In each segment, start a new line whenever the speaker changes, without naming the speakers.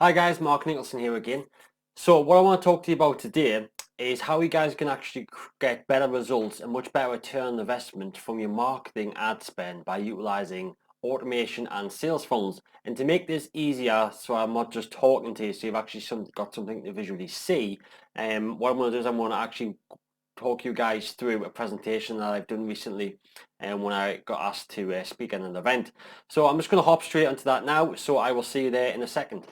Hi guys, Mark Nicholson here again. So what I want to talk to you about today is how you guys can actually get better results and much better return on investment from your marketing ad spend by utilizing automation and sales funnels. And to make this easier, so I'm not just talking to you, so you've actually got something to visually see, what I'm going to do is I'm going to actually talk you guys through a presentation that I've done recently and when I got asked to speak at an event. So I'm just going to hop straight onto that now, so I will see you there in a second.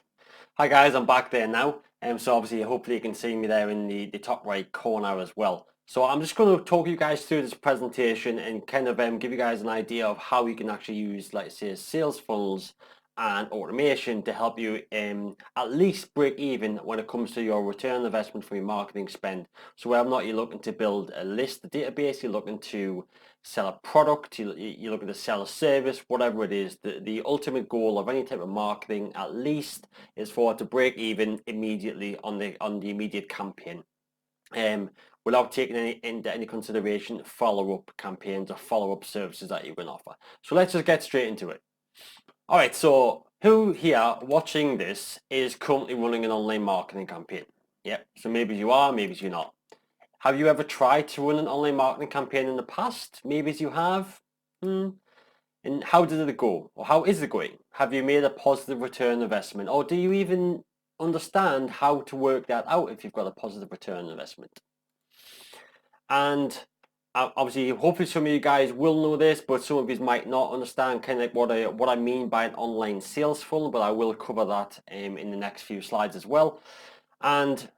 Hi guys, I'm back there now. So obviously, hopefully you can see me there in the top right corner as well. So I'm just going to talk you guys through this presentation and kind of give you guys an idea of how you can actually use, like say, sales funnels and automation to help you at least break even when it comes to your return on investment from your marketing spend. So whether or not you're looking to build a list, a database, you're looking to sell a product, you're looking to sell a service, whatever it is, the ultimate goal of any type of marketing at least is for it to break even immediately on the immediate campaign, without taking into any consideration follow-up campaigns or follow-up services that you can offer. So let's just get straight into it. All right, so who here watching this is currently running an online marketing campaign? Yep, so maybe you are, maybe you're not. Have you ever tried to run an online marketing campaign in the past? Maybe you have. And how did it go? Or how is it going? Have you made a positive return investment? Or do you even understand how to work that out if you've got a positive return investment? And obviously, hopefully some of you guys will know this, but some of you might not understand kind of what I mean by an online sales funnel, but I will cover that in the next few slides as well. And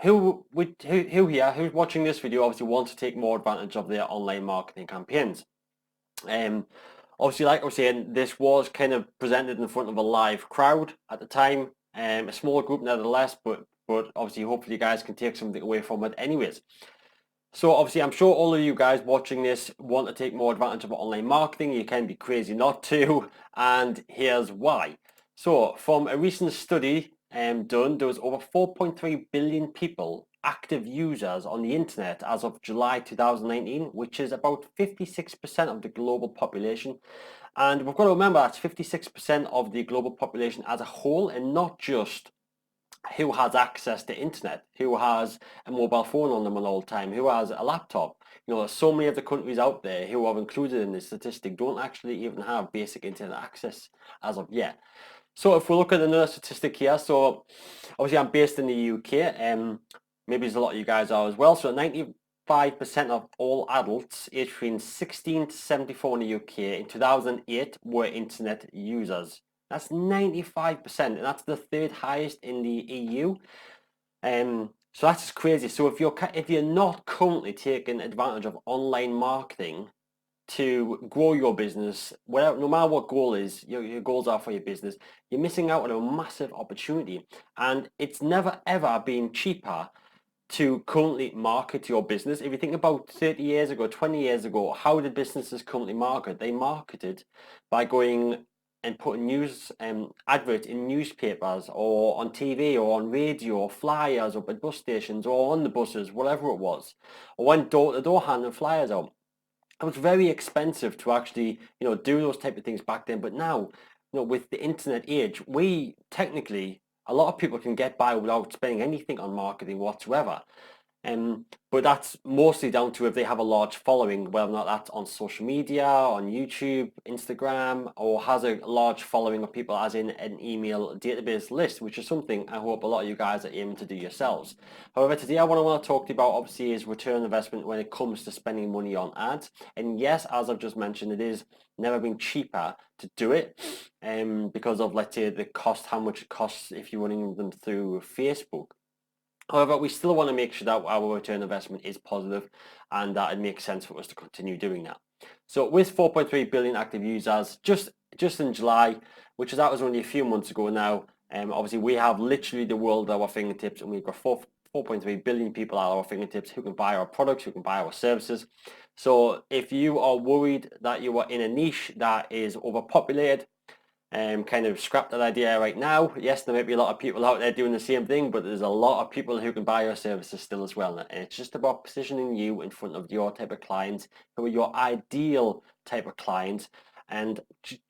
who here, who's watching this video obviously wants to take more advantage of their online marketing campaigns? Obviously, like I was saying, this was kind of presented in front of a live crowd at the time, a small group nevertheless, but obviously, hopefully, you guys can take something away from it anyways. So obviously, I'm sure all of you guys watching this want to take more advantage of online marketing. You can be crazy not to, and here's why. So from a recent study done, there was over 4.3 billion people active users on the internet as of July 2019, which is about 56% of the global population. And we've got to remember that's 56% of the global population as a whole, and not just who has access to internet, who has a mobile phone on them all the time, who has a laptop. There's so many of the countries out there who are included in this statistic don't actually even have basic internet access as of yet. So if we look at another statistic here, so obviously I'm based in the UK, maybe there's a lot of you guys are as well. So 95% of all adults aged between 16 to 74 in the UK in 2008 were internet users. That's 95%, and that's the third highest in the EU. So that's just crazy. So if you're not currently taking advantage of online marketing to grow your business, no matter what goal is, your goals are for your business, you're missing out on a massive opportunity. And it's never ever been cheaper to currently market your business. If you think about 30 years ago, 20 years ago, how did businesses currently market? They marketed by going and putting news adverts in newspapers or on TV or on radio or flyers up at bus stations or on the buses, whatever it was, or went door to door handing flyers out. It was very expensive to actually, do those type of things back then. But now, with the internet age, we technically, a lot of people can get by without spending anything on marketing whatsoever. But that's mostly down to if they have a large following, whether or not that's on social media, on YouTube, Instagram, or has a large following of people as in an email database list, which is something I hope a lot of you guys are aiming to do yourselves. However, today what I want to talk to you about obviously is return on investment when it comes to spending money on ads. And yes, as I've just mentioned, it is never been cheaper to do it because of, let's say, the cost, how much it costs if you're running them through Facebook. However, we still want to make sure that our return investment is positive and that it makes sense for us to continue doing that. So with 4.3 billion active users just in July, which that was only a few months ago now, obviously we have literally the world at our fingertips, and we've got 4.3 billion people at our fingertips who can buy our products, who can buy our services. So if you are worried that you are in a niche that is overpopulated, kind of scrap that idea right now. Yes, there might be a lot of people out there doing the same thing, but there's a lot of people who can buy your services still as well. And it's just about positioning you in front of your type of clients, who are your ideal type of clients. And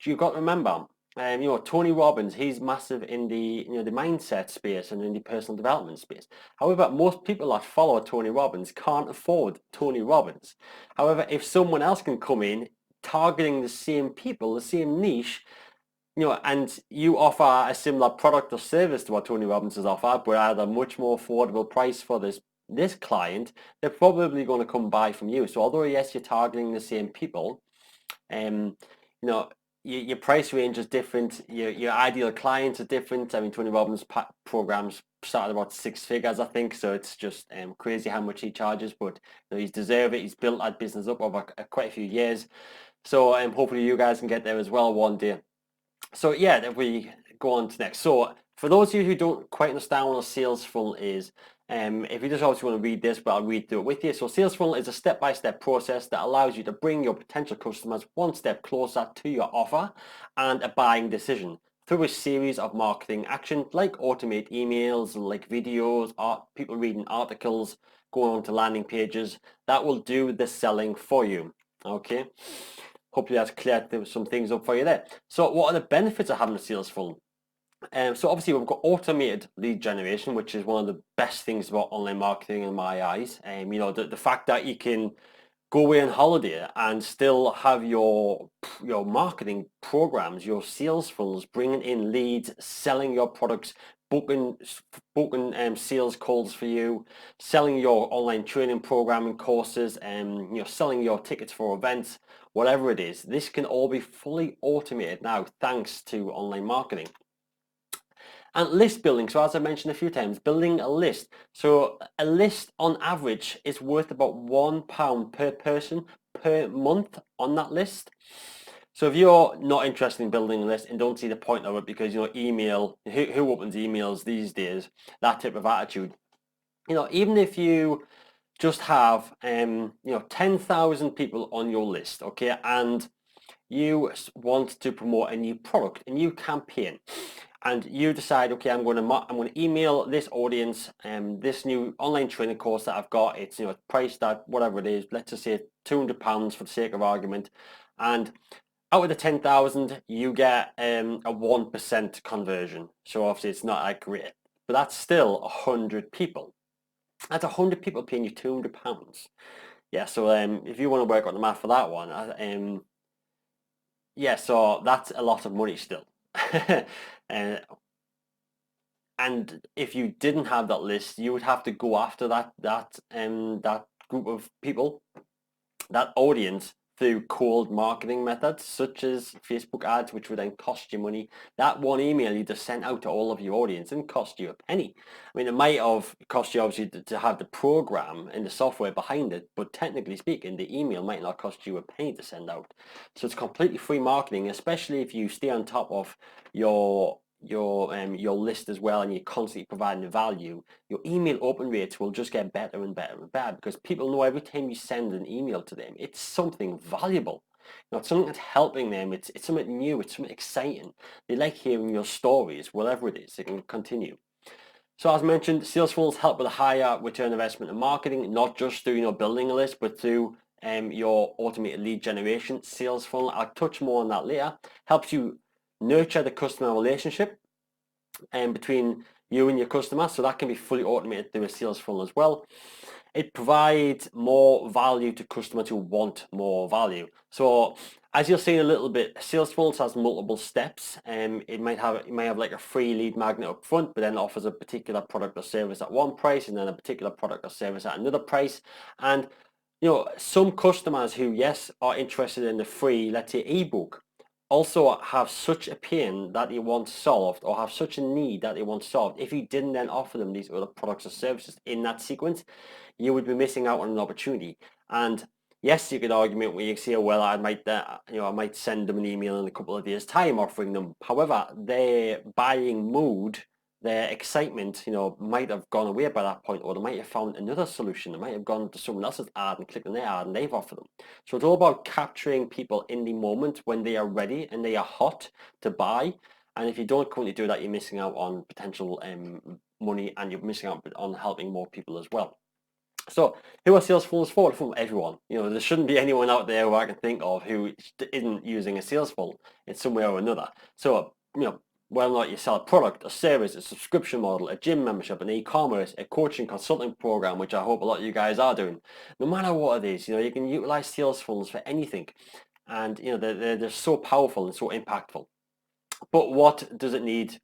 you've got to remember, Tony Robbins, he's massive in the mindset space and in the personal development space. However, most people that follow Tony Robbins can't afford Tony Robbins. However, if someone else can come in targeting the same people, the same niche, and you offer a similar product or service to what Tony Robbins has offered, but at a much more affordable price for this client, they're probably going to come buy from you. So although yes, you're targeting the same people, um, you know, your price range is different. Your ideal clients are different. I mean, Tony Robbins programs start at about 6 figures, I think. So it's just crazy how much he charges. But he's deserved it. He's built that business up over quite a few years. So hopefully you guys can get there as well one day. So yeah, if we go on to next. So for those of you who don't quite understand what a sales funnel is, if you just obviously want to read this, but I'll read through it with you. So sales funnel is a step-by-step process that allows you to bring your potential customers one step closer to your offer and a buying decision through a series of marketing actions like automate emails, like videos, people reading articles, going on to landing pages that will do the selling for you. Okay. Hopefully that's cleared some things up for you there. So what are the benefits of having a sales funnel? So obviously we've got automated lead generation, which is one of the best things about online marketing in my eyes. The fact that you can go away on holiday and still have your marketing programs, your sales funnels, bringing in leads, selling your products, booking sales calls for you, selling your online training programming courses, and selling your tickets for events, whatever it is. This can all be fully automated now thanks to online marketing. And list building, so as I mentioned a few times, building a list. So a list on average is worth about £1 per person per month on that list. So if you're not interested in building a list and don't see the point of it because, email, who opens emails these days, that type of attitude, even if you just have, 10,000 people on your list, okay, and you want to promote a new product, a new campaign, and you decide, okay, I'm going to email this audience this new online training course that I've got. It's priced at whatever it is. Let's just say £200 for the sake of argument, and out of the 10,000, you get a 1% conversion. So obviously it's not that great, but that's still 100 people. That's 100 people paying you £200. Yeah. So if you want to work on the math for that one, yeah, so that's a lot of money still. And if you didn't have that list, you would have to go after that group of people, that audience, through cold marketing methods such as Facebook ads, which would then cost you money. That one email you just sent out to all of your audience didn't cost you a penny. I mean, it might have cost you obviously to have the program and the software behind it, but technically speaking, the email might not cost you a penny to send out. So it's completely free marketing, especially if you stay on top of your list as well and you're constantly providing value. Your email open rates will just get better and better and better because people know every time you send an email to them, it's something valuable. It's something that's helping them. It's something new. It's something exciting. They like hearing your stories, whatever it is. They can continue. So as mentioned, sales funnels help with a higher return on investment in marketing, not just through building a list, but through your automated lead generation sales funnel. I'll touch more on that later. Helps you nurture the customer relationship between you and your customer, so that can be fully automated through a sales funnel as well. It provides more value to customers who want more value. So as you'll see in a little bit, sales funnels has multiple steps. It might have like a free lead magnet up front, but then offers a particular product or service at one price and then a particular product or service at another price. And some customers who, yes, are interested in the free, let's say, ebook, also have such a pain that they want solved or have such a need that they want solved. If you didn't then offer them these other products or services in that sequence, you would be missing out on an opportunity. And yes, you could argue where you say, well, I might send them an email in a couple of days' time offering them. However, their buying mood, their excitement, might have gone away by that point, or they might have found another solution. They might have gone to someone else's ad and clicked on their ad and they've offered them. So it's all about capturing people in the moment when they are ready and they are hot to buy. And if you don't currently do that, you're missing out on potential money and you're missing out on helping more people as well. So who are sales funnels for? For everyone. You know, there shouldn't be anyone out there who I can think of who isn't using a sales funnel in some way or another. So, you know, whether or not you sell a product, a service, a subscription model, a gym membership, an e-commerce, a coaching consulting program, which I hope a lot of you guys are doing, no matter what it is, you know, you can utilize sales funnels for anything. And, you know, they're so powerful and so impactful. But what does it need?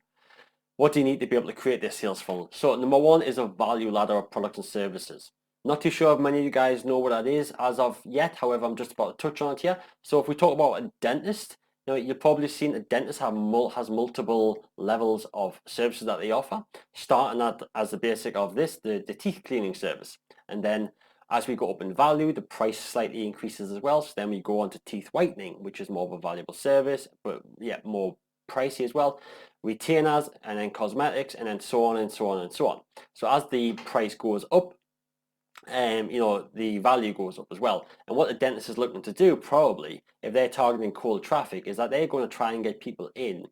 What do you need to be able to create this sales funnel? So number one is a value ladder of products and services. Not too sure if many of you guys know what that is as of yet. However, I'm just about to touch on it here. So if we talk about a dentist, you know, you've probably seen a dentist has multiple levels of services that they offer, starting at as the basic of this, the teeth cleaning service. And then as we go up in value, the price slightly increases as well. So then we go on to teeth whitening, which is more of a valuable service, but yeah, more pricey as well, retainers, and then cosmetics, and then so on and so on and so on. So as the price goes up, you know, the value goes up as well. And what the dentist is looking to do, probably, if they're targeting cold traffic, is that they're going to try and get people in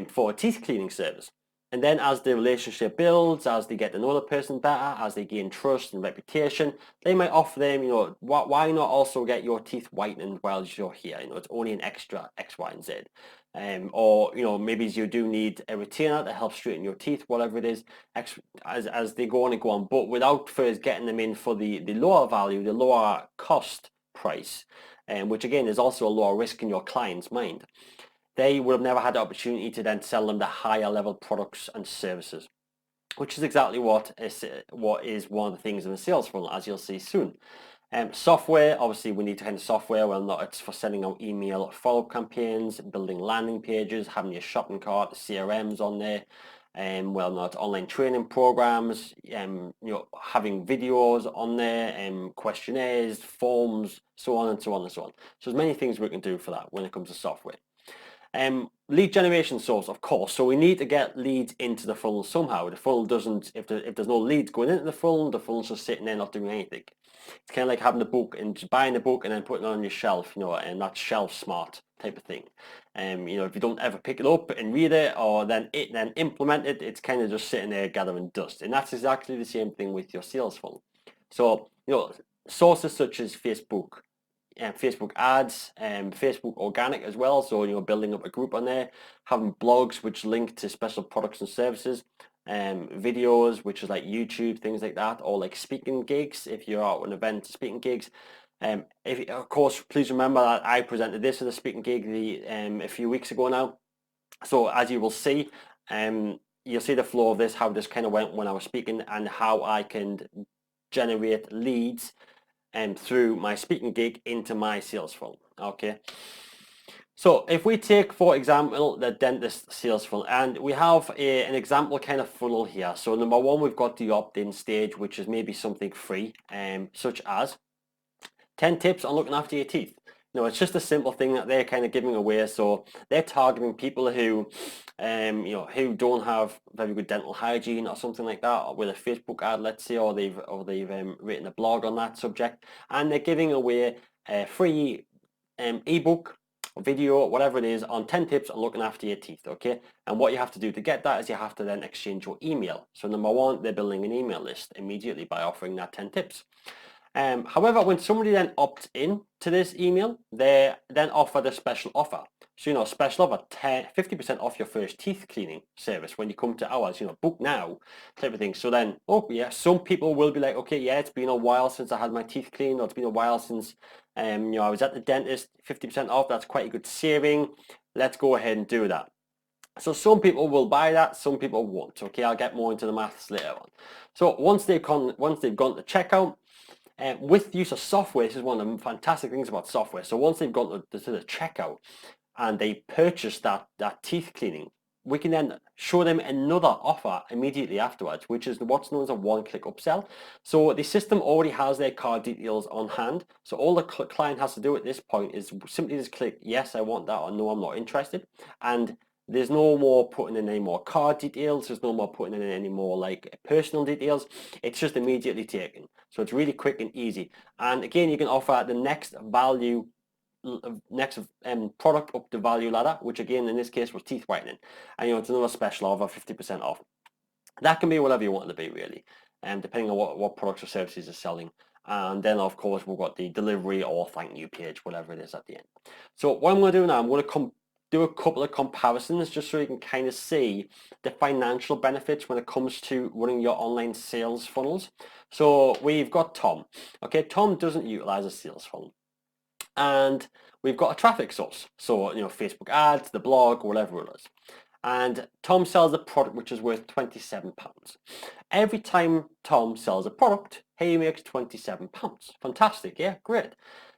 for a teeth cleaning service. And then as the relationship builds, as they get to know the person better, as they gain trust and reputation, they might offer them, you know, why not also get your teeth whitened while you're here? You know, it's only an extra X, Y, and Z. Or, you know, maybe you do need a retainer to help straighten your teeth, whatever it is, as they go on and go on, but without first getting them in for the lower value, the lower cost price, which again is also a lower risk in your client's mind. They would have never had the opportunity to then sell them the higher level products and services, which is exactly what is one of the things in the sales funnel, as you'll see soon. Software, obviously we need to handle software, well not it's for sending out email follow-up campaigns, building landing pages, having your shopping cart, CRMs on there, well not online training programs, you know, having videos on there, questionnaires, forms, so on and so on and so on. So there's many things we can do for that when it comes to software. Lead generation source, of course. So we need to get leads into the funnel somehow. The funnel doesn't, if there's no leads going into the funnel's just sitting there not doing anything. It's kind of like having a book and just buying a book and then putting it on your shelf, you know, and that's shelf smart type of thing. You know, if you don't ever pick it up and read it or then implement it, it's kind of just sitting there gathering dust. And that's exactly the same thing with your sales funnel. So, you know, sources such as Facebook, Facebook ads, Facebook organic as well. So, you know, building up a group on there, having blogs which link to special products and services, videos, which is like YouTube, things like that, or like speaking gigs, if you're out at an event, speaking gigs. If, of course, please remember that I presented this as a speaking gig a few weeks ago now. So as you will see, you'll see the flow of this, how this kind of went when I was speaking and how I can generate leads through my speaking gig into my sales funnel. Okay. So if we take, for example, the dentist sales funnel, and we have an example kind of funnel here. So number one, we've got the opt-in stage, which is maybe something free, such as 10 tips on looking after your teeth. No, it's just a simple thing that they're kind of giving away. So they're targeting people who, you know, who don't have very good dental hygiene or something like that, or with a Facebook ad, let's say, or they've written a blog on that subject, and they're giving away a free ebook, video, whatever it is, on 10 tips on looking after your teeth. Okay, and what you have to do to get that is you have to then exchange your email. So number one, they're building an email list immediately by offering that 10 tips. However, when somebody then opts in to this email, they then offer the special offer. So, you know, special offer, 50% off your first teeth cleaning service when you come to ours, you know, book now type of thing. So then, oh yeah, some people will be like, okay, yeah, it's been a while since I had my teeth cleaned, or it's been a while since, you know, I was at the dentist, 50% off, that's quite a good saving. Let's go ahead and do that. So some people will buy that, some people won't. Okay, I'll get more into the maths later on. So once they've gone to checkout, with the use of software, this is one of the fantastic things about software. So once they've gone to the checkout and they purchase that teeth cleaning, we can then show them another offer immediately afterwards, which is what's known as a one-click upsell. So the system already has their card details on hand. So all the client has to do at this point is simply just click, yes, I want that, or no, I'm not interested. And there's no more putting in any more card details. There's no more putting in any more like personal details. It's just immediately taken. So it's really quick and easy. And again, you can offer the next product up the value ladder, which again in this case was teeth whitening, and you know it's another special offer, 50% off. That can be whatever you want it to be, really, depending on what products or services you're selling. And then, of course, we've got the delivery or thank you page, whatever it is at the end. So what I'm going to do now, I'm going to do a couple of comparisons just so you can kind of see the financial benefits when it comes to running your online sales funnels. So we've got Tom. Okay, Tom doesn't utilize a sales funnel. And we've got a traffic source. So, Facebook ads, the blog, whatever it is. And Tom sells a product which is worth £27. Every time Tom sells a product, he makes £27. Fantastic, yeah, great.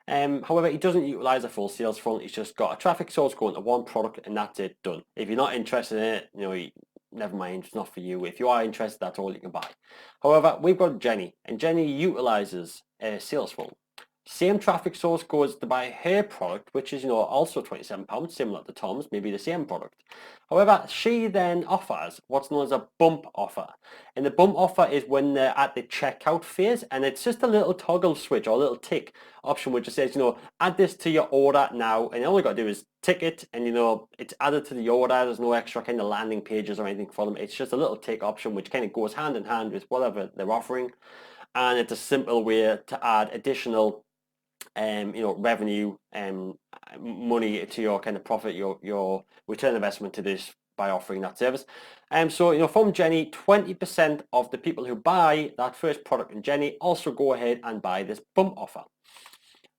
However, he doesn't utilize a full sales funnel. He's just got a traffic source going to one product and that's it, done. If you're not interested in it, never mind, it's not for you. If you are interested, that's all you can buy. However, we've got Jenny, and Jenny utilizes a sales funnel. Same traffic source goes to buy her product, which is, also £27, similar to Tom's, maybe the same product. However, she then offers what's known as a bump offer. And the bump offer is when they're at the checkout phase, and it's just a little toggle switch or a little tick option which just says, add this to your order now. And all you got to do is tick it, and it's added to the order. There's no extra kind of landing pages or anything for them. It's just a little tick option which kind of goes hand in hand with whatever they're offering. And it's a simple way to add additional revenue money to your kind of profit, your return investment to this by offering that service. So from Jenny, 20% of the people who buy that first product in Jenny also go ahead and buy this bump offer.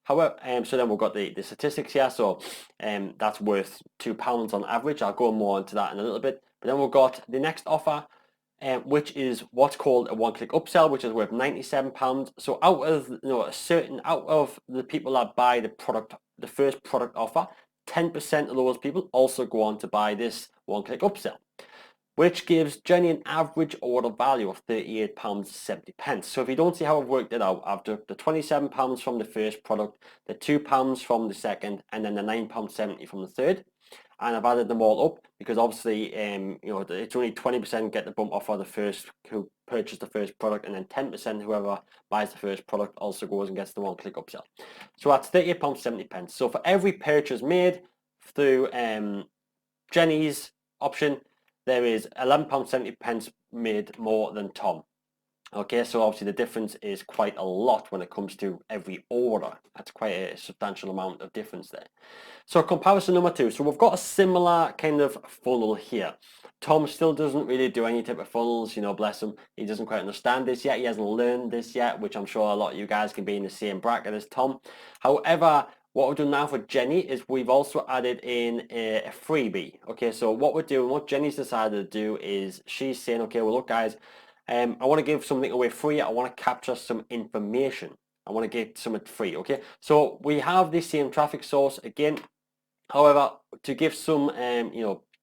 However, so then we've got the statistics here. So that's worth £2 on average. I'll go more into that in a little bit. But then we've got the next offer, which is what's called a one-click upsell, which is worth £97. So out of the people that buy the first product offer, 10% of those people also go on to buy this one-click upsell, which gives Jenny an average order value of £38.70. So if you don't see how I've worked it out, I've took the £27 from the first product, the £2 from the second, and then the £9.70 from the third. And I've added them all up because obviously, it's only 20% get the bump offer the first who purchased the first product, and then 10% whoever buys the first product also goes and gets the one-click upsell. So that's £38.70. So for every purchase made through Jenny's option, there is £11.70 made more than Tom. Okay, so obviously the difference is quite a lot when it comes to every order. That's quite a substantial amount of difference there. So comparison number 2. So we've got a similar kind of funnel here. Tom still doesn't really do any type of funnels, bless him. He doesn't quite understand this yet. He hasn't learned this yet, which I'm sure a lot of you guys can be in the same bracket as Tom. However, what we've done now for Jenny is we've also added in a freebie. Okay, so what Jenny's decided to do is she's saying, okay, well, look, guys, I want to give something away free. I want to capture some information. I want to get something free. Okay, so we have the same traffic source again. However, to give some,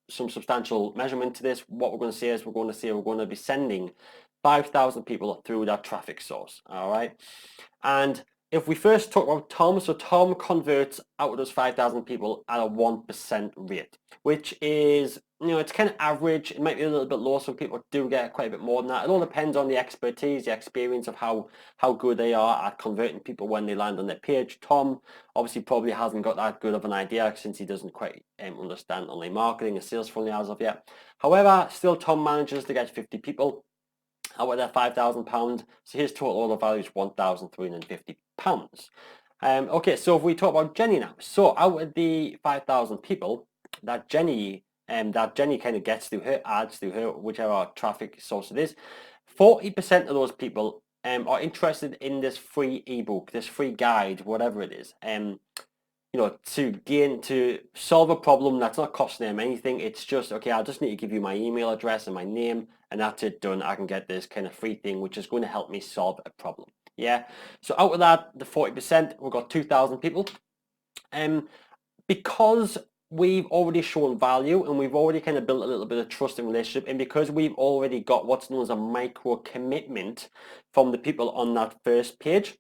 some substantial measurement to this, what we're going to say is we're going to be sending 5,000 people through that traffic source. All right, and if we first talk about Tom, so Tom converts out of those 5,000 people at a 1% rate, which is, it's kind of average. It might be a little bit low. Some people do get quite a bit more than that. It all depends on the expertise, the experience of how good they are at converting people when they land on their page. Tom obviously probably hasn't got that good of an idea since he doesn't quite understand online marketing and sales funnel as of yet. However, still Tom manages to get 50 people out of their £5,000. So his total order value is £1,350. Okay, so if we talk about Jenny now, so out of the 5,000 people that Jenny kind of gets through her ads, through her whichever traffic source it is, 40% of those people are interested in this free ebook, this free guide, whatever it is. To solve a problem that's not costing them anything. It's just, okay, I just need to give you my email address and my name, and that's it, done. I can get this kind of free thing, which is going to help me solve a problem. Yeah. So out of that, the 40%, we've got 2,000 people. Because we've already shown value and we've already kind of built a little bit of trust and relationship, and because we've already got what's known as a micro commitment from the people on that first page.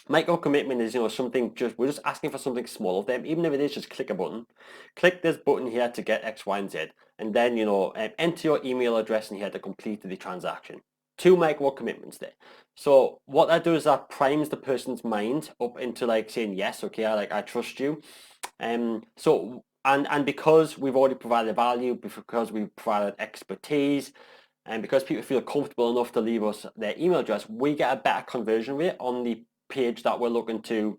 Micro commitment is, something we're just asking for something small of them, even if it is just click a button. Click this button here to get X, Y, and Z, and then, enter your email address in here to complete the transaction. 2 micro commitments there. So what that does is that primes the person's mind up into like saying, yes, okay, I trust you. So, and because we've already provided value, because we've provided expertise, And because people feel comfortable enough to leave us their email address, we get a better conversion rate on the page that we're looking to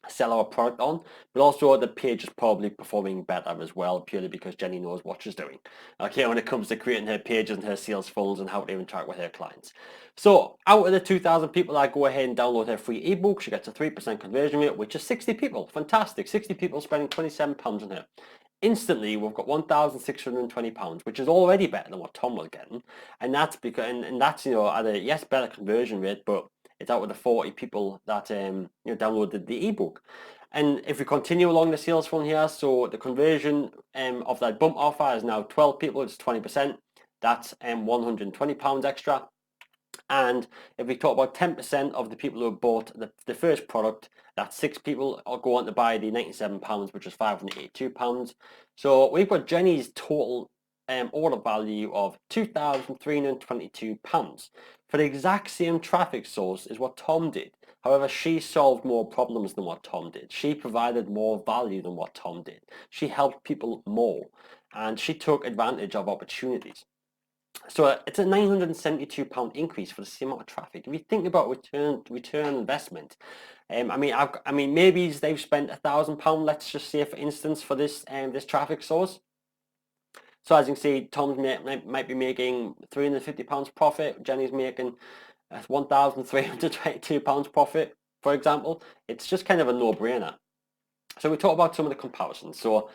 sell our product on, but also the page is probably performing better as well, purely because Jenny knows what she's doing, okay, when it comes to creating her pages and her sales funnels and how to interact with her clients. So out of the 2,000 people that go ahead and download her free ebook, she gets a 3% conversion rate, which is 60 people. Fantastic. 60 people spending £27 on her. Instantly, we've got £1,620, which is already better than what Tom was getting, and that's because, and that's, you know, at a yes better conversion rate, but it's out of the 40 people that downloaded the ebook. And if we continue along the sales funnel here, so the conversion of that bump offer is now 12 people, it's 20%. That's £120 extra. And if we talk about 10% of the people who have bought the first product, that's 6 people are going to buy the £97, which is £582. So we've got Jenny's total order value of £2,322 for the exact same traffic source as what Tom did. However, she solved more problems than what Tom did. She provided more value than what Tom did. She helped people more, and she took advantage of opportunities. So it's a £972 increase for the same amount of traffic. If you think about return investment, I mean, maybe they've spent £1,000. Let's just say, for instance, for this this traffic source. So as you can see, Tom might be making £350 profit. Jenny's making £1,322 profit, for example. It's just kind of a no-brainer. So we talk about some of the comparisons. So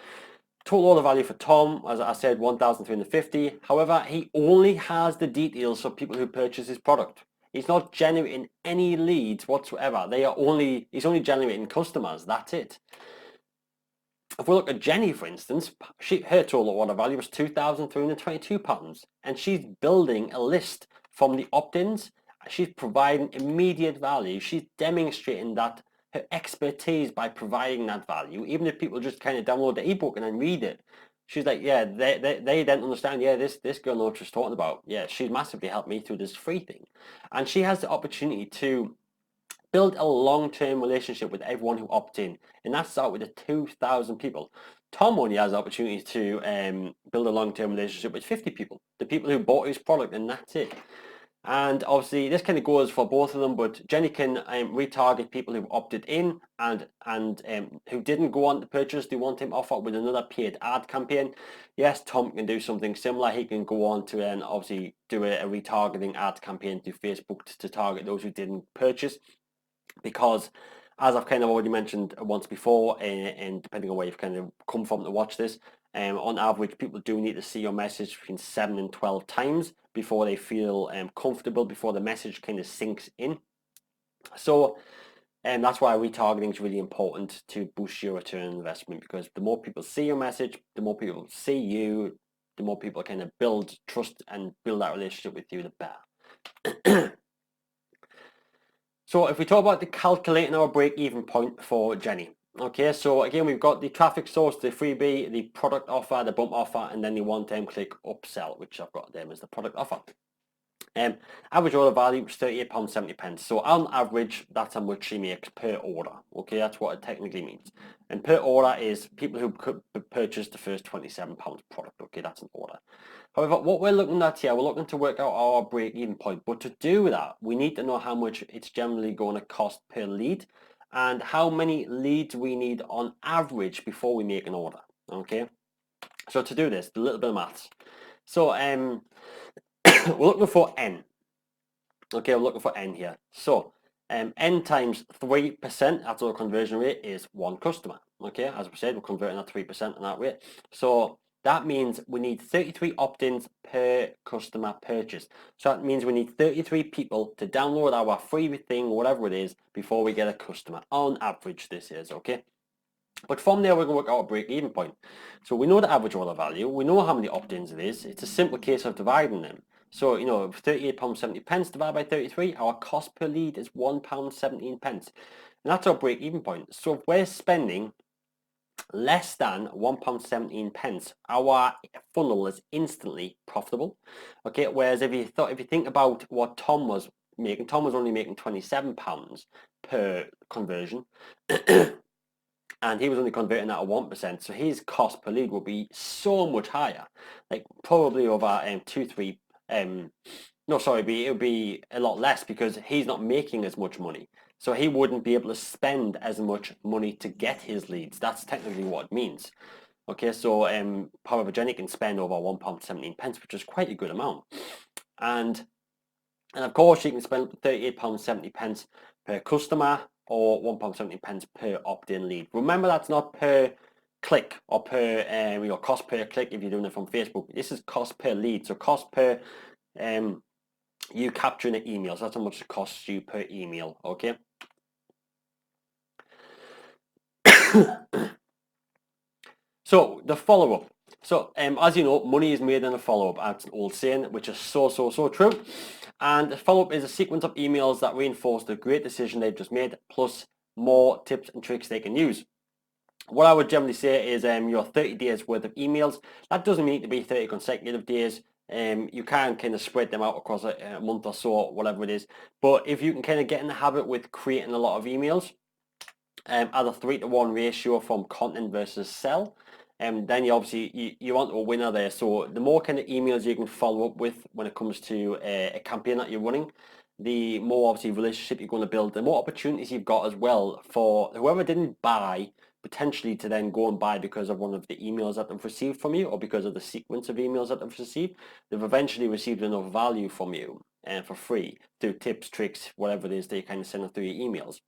total order value for Tom, as I said, 1,350. However, he only has the details for people who purchase his product. He's not generating any leads whatsoever. He's only generating customers. That's it. If we look at Jenny, for instance, her total order value was £2,322, and she's building a list from the opt-ins. She's providing immediate value. She's demonstrating that her expertise by providing that value, even if people just kind of download the ebook and then read it. She's like, yeah, they don't understand. Yeah, this girl knows what she's talking about. Yeah, she's massively helped me through this free thing, and she has the opportunity to build a long-term relationship with everyone who opt in, and that's out with the 2,000 people. Tom only has the opportunity to build a long-term relationship with 50 people, the people who bought his product, and that's it. And obviously this kind of goes for both of them, but Jenny can retarget people who opted in and who didn't go on to purchase the one-time offer with another paid ad campaign. Yes, Tom can do something similar. He can go on to obviously do a retargeting ad campaign through Facebook to target those who didn't purchase, because as I've kind of already mentioned once before, and depending on where you've kind of come from to watch this, on average, people do need to see your message between 7 and 12 times before they feel comfortable, before the message kind of sinks in. So that's why retargeting is really important to boost your return on investment, because the more people see your message, the more people see you, the more people kind of build trust and build that relationship with you, the better. So if we talk about the calculating our break-even point for Jenny, okay, so again, we've got the traffic source, the freebie, the product offer, the bump offer, and then the one-time click upsell, which I've got them as the product offer. Average order value was £38.70. So on average, that's how much she makes per order. Okay, that's what it technically means. And per order is people who could purchase the first £27 product. Okay, that's an order. However, what we're looking at here, we're looking to work out our break-even point. But to do that, we need to know how much it's generally going to cost per lead and how many leads we need on average before we make an order. Okay, so to do this, a little bit of maths. So we're looking for N. Okay, we're looking for N here. So N times 3%, that's our conversion rate, is one customer. Okay, as we said, we're converting at 3% on that rate. So that means we need 33 opt-ins per customer purchase. So that means we need 33 people to download our free thing, whatever it is, before we get a customer. On average, this is, okay? But from there, we're going to work out a break-even point. So we know the average order value. We know how many opt-ins it is. It's a simple case of dividing them. So, you know, £38.70 divided by 33, our cost per lead is £1.17. And that's our break-even point. So if we're spending less than £1.17, our funnel is instantly profitable. Okay, whereas if you think about what Tom was making, Tom was only making £27 per conversion. And he was only converting at a 1%, so his cost per lead will be so much higher, like probably over 2-3 No, sorry, it would be a lot less because he's not making as much money. So he wouldn't be able to spend as much money to get his leads. That's technically what it means. Okay, so however, Jenny can spend over £1.17, which is quite a good amount. And of course, you can spend £38.70 per customer or £1.70 per opt-in lead. Remember, that's not per click or per cost per click if you're doing it from Facebook. This is cost per lead, so cost per you capturing an email. So that's how much it costs you per email. Okay. So the follow-up. So as you know, money is made in a follow-up. That's an old saying, which is so true. And the follow-up is a sequence of emails that reinforce the great decision they've just made, plus more tips and tricks they can use. What I would generally say is your 30 days worth of emails. That doesn't need to be 30 consecutive days. You can kind of spread them out across a month or so, whatever it is. But if you can kind of get in the habit with creating a lot of emails, at a 3-to-1 ratio from content versus sell, then you obviously you want a winner there. So the more kind of emails you can follow up with when it comes to a campaign that you're running, the more obviously relationship you're going to build, the more opportunities you've got as well for whoever didn't buy potentially to then go and buy because of one of the emails that they've received from you or because of the sequence of emails that they've received. They've eventually received enough value from you and for free through tips, tricks, whatever it is that you kind of send through your emails,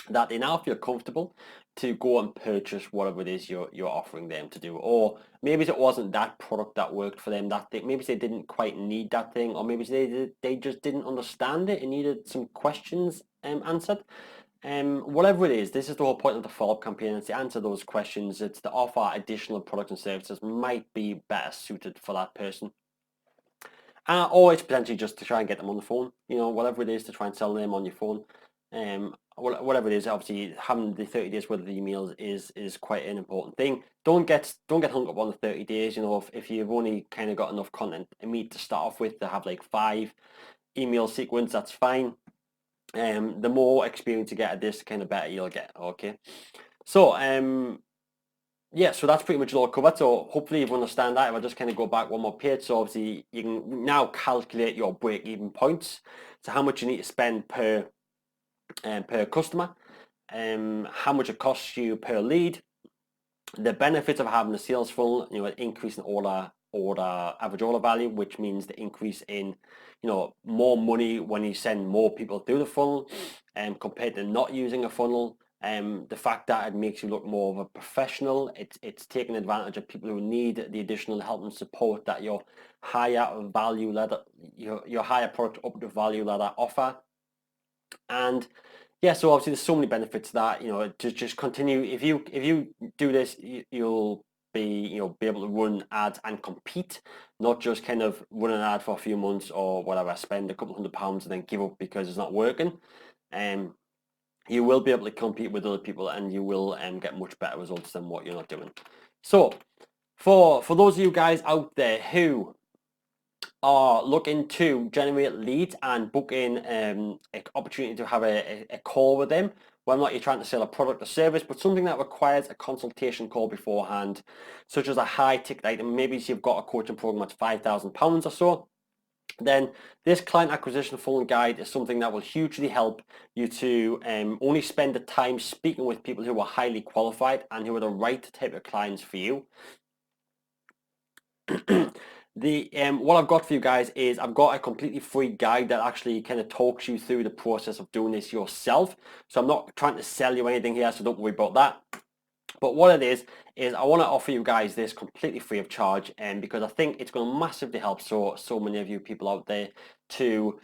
that they now feel comfortable to go and purchase whatever it is you're offering them to do. Or maybe it wasn't that product that worked for them, that thing, maybe they didn't quite need that thing, or maybe they just didn't understand it and needed some questions answered. Whatever it is, this is the whole point of the follow-up campaign. It's to answer those questions. It's to offer additional products and services might be better suited for that person. Or it's potentially just to try and get them on the phone, whatever it is, to try and sell them on your phone. Whatever it is, obviously having the 30 days worth of emails is quite an important thing. Don't get hung up on the 30 days. If you've only kind of got enough content and meat to start off with to have like 5 email sequence, that's fine. The more experience you get at this, kind of better you'll get. Okay, so yeah, so that's pretty much all covered. So hopefully you understand that. If I just kind of go back one more page, so obviously you can now calculate your break-even points. So how much you need to spend per customer, how much it costs you per lead, the benefits of having a sales funnel, an increase in average order value, which means the increase in more money when you send more people through the funnel, compared to not using a funnel. The fact that it makes you look more of a professional, it's taking advantage of people who need the additional help and support that your higher value ladder, your higher product up the value ladder offer. And yeah, so obviously there's so many benefits that just continue. If you do this, you'll be able to run ads and compete, not just kind of run an ad for a few months or whatever, spend a couple £100 and then give up because it's not working. You will be able to compete with other people and you will get much better results than what you're not doing. So for those of you guys out there who are looking to generate leads and book in an opportunity to have a call with them, whether or not you're trying to sell a product or service, but something that requires a consultation call beforehand, such as a high ticket item, maybe you've got a coaching program that's £5,000 or so, then this client acquisition funnel guide is something that will hugely help you to only spend the time speaking with people who are highly qualified and who are the right type of clients for you. What I've got for you guys is I've got a completely free guide that actually kind of talks you through the process of doing this yourself. So I'm not trying to sell you anything here, so don't worry about that. But what it is I want to offer you guys this completely free of charge, and because I think it's going to massively help so many of you people out there to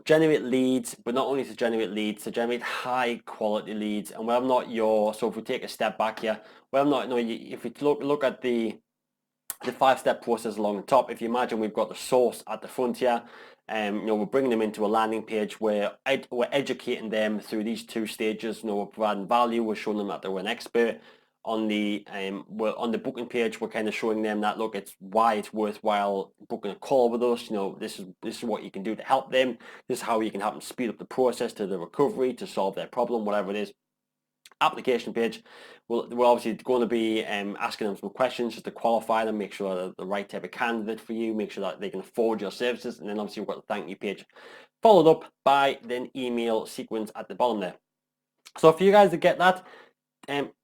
generate leads, but not only to generate leads, to generate high quality leads. And whether or not so if we take a step back here, whether or not if we look at the 5-step process along the top, if you imagine we've got the source at the front here, we're bringing them into a landing page where we're educating them through these 2 stages. We're providing value, we're showing them that they're an expert. On the booking page, we're kind of showing them that look, it's why it's worthwhile booking a call with us. This is what you can do to help them. This is how you can help them speed up the process to the recovery, to solve their problem, whatever it is. application page, we're obviously going to be asking them some questions just to qualify them, make sure they're the right type of candidate for you, make sure that they can afford your services, and then obviously we've got the thank you page followed up by the email sequence at the bottom there. So for you guys to get that,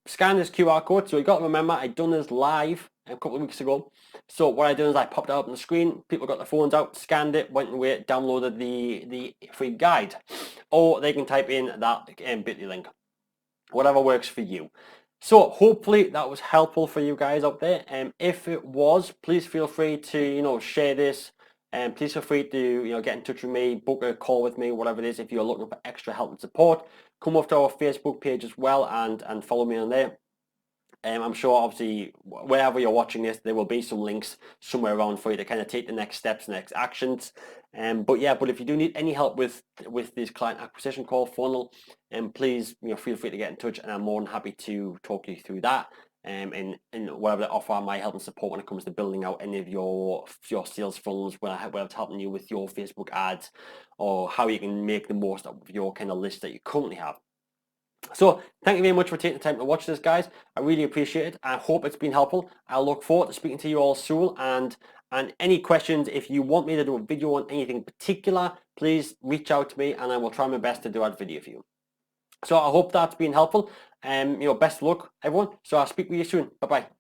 scan this QR code. So you got to remember, I done this live a couple of weeks ago. So what I did is I popped it up on the screen. People got their phones out, scanned it, went away, downloaded the free guide, or they can type in that bit.ly link, whatever works for you. So hopefully that was helpful for you guys out there. If it was, please feel free to share this. And please feel free to get in touch with me, book a call with me, whatever it is. If you're looking for extra help and support, come off to our Facebook page as well and follow me on there. I'm sure obviously wherever you're watching this, there will be some links somewhere around for you to kind of take the next steps, next actions. But if you do need any help with this client acquisition call funnel, please feel free to get in touch, and I'm more than happy to talk you through that. And whatever the offer my help and support when it comes to building out any of your sales funnels, whether it's helping you with your Facebook ads or how you can make the most of your kind of list that you currently have. So thank you very much for taking the time to watch this, guys. I really appreciate it. I hope it's been helpful. I look forward to speaking to you all soon. And any questions, if you want me to do a video on anything particular, please reach out to me and I will try my best to do that video for you. So I hope that's been helpful. Best of luck, everyone. So I'll speak with you soon. Bye-bye.